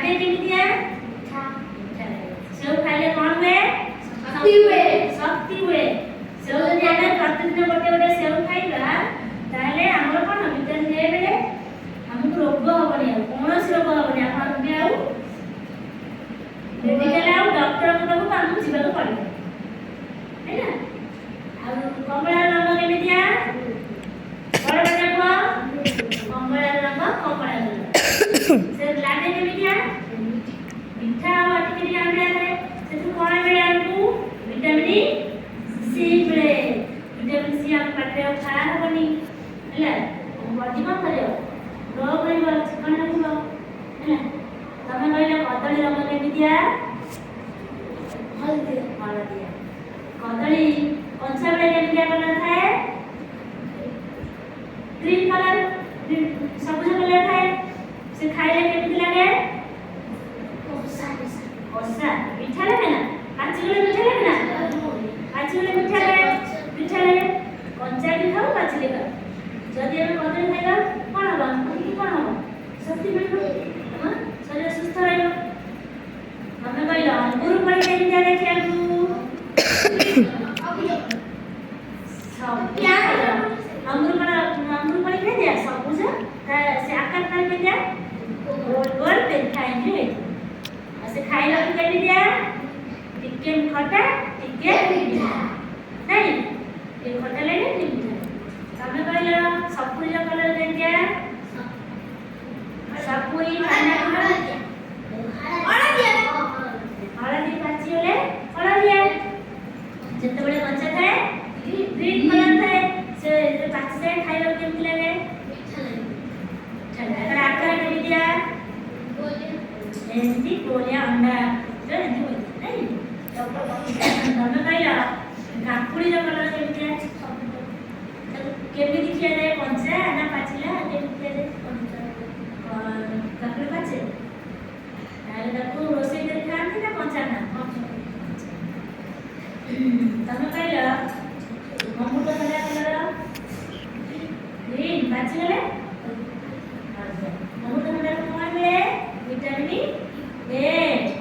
लागे केमितिया मिठा सेव खाइले कोन हुए शक्ति हुए सेव जदि आमे प्रतिदिन गोटे गोटे सेव खाइबा ताले हमर कोन विटामिन ए बेले हमको रोग हबनी कोनोसी रोग हबनी आपण भी आउ मेडिकल आउ डॉक्टर को पाखु हमहु जीवा को पड़े है ना आ कमला रंग केमितिया बड़ बड़ को कमला रंग कमला रंग से लागे केमितिया मिठा वाटिके आमे आरे से तू कोन मिले हमकु विटामिन सी मिले विटामिन सी हम पाटे खा हबनी हैला बॉडी में करे रोग नहीं बल चिकन नहीं बल हैला तमे कहले कदली रंग केमितिया हल्दी कदली कंचा बेले केमितिया कलर थाए ग्रीन कलर सबुज कलर थाए से खाइले केमिति लागे ओसा मीठा लागे ना काची गले मीठा लागे ना काची गले मीठा लागे कंचा भी खाओ काची ले खाओ जदि हम कदली खाइबा कोन हबा कि कोन हबा शक्ति मिलबो हां शरीर सुस्थ रहबो हमें कहलो अंगूर पड़ी केमितिया देखियालु सब क्या अंगूर पड़ी के दिया सबुज से आकार कर के दिया गोल गोल पे खाएंगे ऐसे खाइला के दिया टिके खट्टा टिके मीठा नहीं ये खट्टा लगे कि मीठा हमें कहलो सपुरी कलर दे दिया सपुरी पाना हळदी पाची होले हळदी जते बड़े कंचा थाए ग्रीन कलर थाए से पाची जाए खाइबा केमति लागे ठंडा कर आकार के दिया एंती गोलिया अंडा जो एंती होई नहीं तमे कहला काकुड़ी रो कलर केमति केमति किया जाए कंचा ना पाचिला केमति किया जाए काकुड़ी पाचे ताले ताको रोसे कर खाते ना कंचा ना तमे कहला मम्मू तो कलर ग्रीन पाची गले